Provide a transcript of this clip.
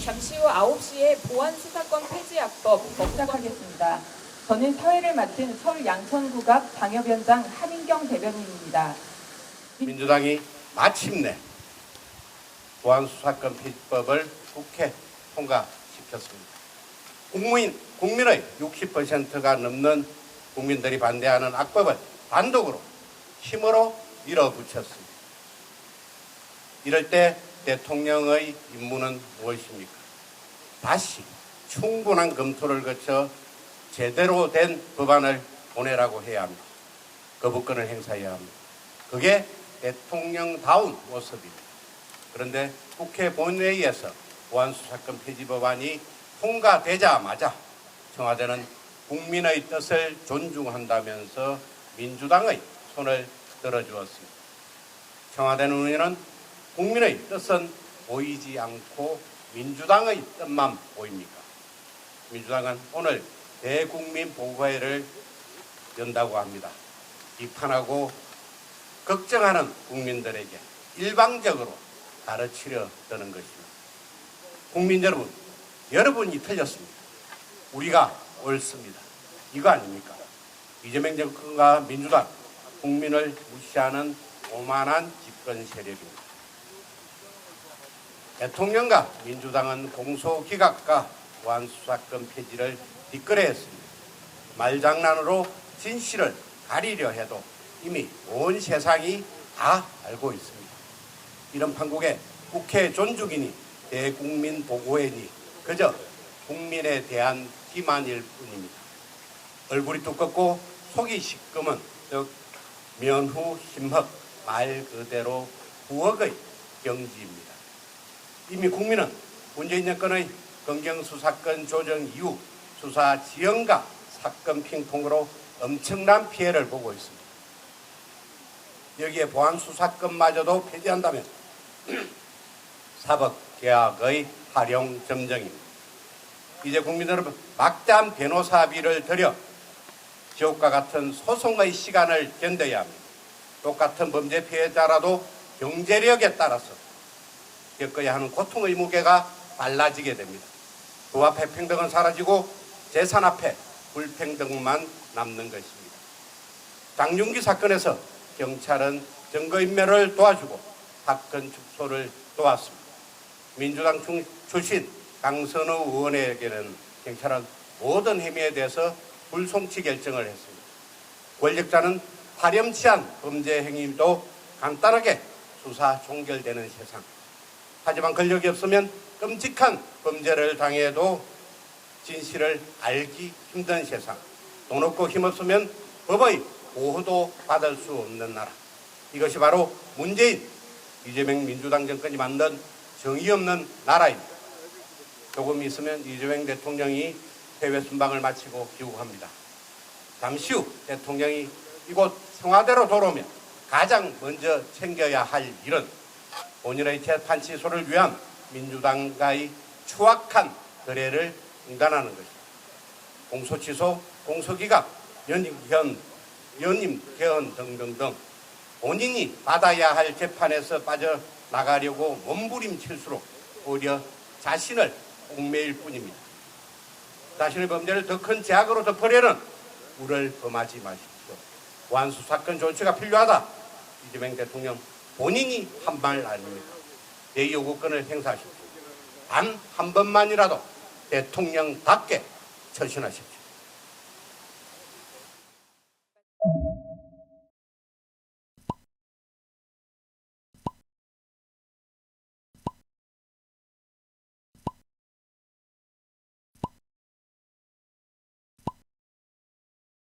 잠시 후 9시에 보안수사권 폐지약법 시작하겠습니다. 저는 사회를 맡은 서울 양천구갑 당협위원장 한인경 대변인입니다. 민주당이 마침내 보안수사권 폐지법을 국회 통과시켰습니다. 국민의 60%가 넘는 국민들이 반대하는 악법을 단독으로 힘으로 밀어붙였습니다. 이럴 때 대통령의 임무는 무엇입니까? 다시 충분한 검토를 거쳐 제대로 된 법안을 보내라고 해야 합니다. 거부권을 행사해야 합니다. 그게 대통령다운 모습입니다. 그런데 국회 본회의에서 보안수사권 폐지 법안이 통과되자마자 청와대는 국민의 뜻을 존중한다면서 민주당의 손을 들어주었습니다. 청와대 눈에는 국민의 뜻은 보이지 않고 민주당의 뜻만 보입니까? 민주당은 오늘 대국민 보고회를 연다고 합니다. 비판하고 걱정하는 국민들에게 일방적으로 가르치려 드는 것입니다. 국민 여러분, 여러분이 틀렸습니다. 우리가 옳습니다. 이거 아닙니까? 이재명 정권과 민주당, 국민을 무시하는 오만한 집권 세력입니다. 대통령과 민주당은 공소기각과 보안수사권 폐지를 뒷거래했습니다. 말장난으로 진실을 가리려 해도 이미 온 세상이 다 알고 있습니다. 이런 판국에 국회 존중이니 대국민 보고회니 그저 국민에 대한 기만일 뿐입니다. 얼굴이 두껍고 속이 시꺼먼 즉 면후 심헉 말 그대로 부엌의 경지입니다. 이미 국민은 문재인 정권의 검경수사권 조정 이후 수사 지연과 사건 핑퐁으로 엄청난 피해를 보고 있습니다. 여기에 보안수사권마저도 폐지한다면 사법개혁의 활용 점정입니다. 이제 국민들은 막대한 변호사비를 들여 지옥과 같은 소송의 시간을 견뎌야 합니다. 똑같은 범죄 피해자라도 경제력에 따라서 겪어야 하는 고통의 무게가 달라지게 됩니다. 부 앞에 평등은 사라지고 재산 앞에 불평등만 남는 것입니다. 장윤기 사건에서 경찰은 증거인멸을 도와주고 사건 축소를 도왔습니다. 민주당 출신 강선우 의원에게는 경찰은 모든 혐의에 대해서 불송치 결정을 했습니다. 권력자는 파렴치한 범죄 행위도 간단하게 수사 종결되는 세상. 하지만 권력이 없으면 끔찍한 범죄를 당해도 진실을 알기 힘든 세상. 돈 없고 힘없으면 법의 보호도 받을 수 없는 나라. 이것이 바로 문재인, 이재명 민주당 정권이 만든 정의 없는 나라입니다. 조금 있으면 이재명 대통령이 해외 순방을 마치고 귀국합니다. 잠시 후 대통령이 이곳 청와대로 돌아오면 가장 먼저 챙겨야 할 일은 본인의 재판 취소를 위한 민주당과의 추악한 거래를 중단하는 것입니다. 공소취소, 공소기각, 연임 개헌 등등등 본인이 받아야 할 재판에서 빠져나가려고 몸부림칠수록 오히려 자신을 옥매일 뿐입니다. 자신의 범죄를 더 큰 제약으로 덮으려는 우를 범하지 마십시오. 보안수사권 조치가 필요하다. 이재명 대통령 본인이 한 말 아닙니까? 제2요구권을 행사하십시오. 단 한 번만이라도 대통령답게 처신하십시오.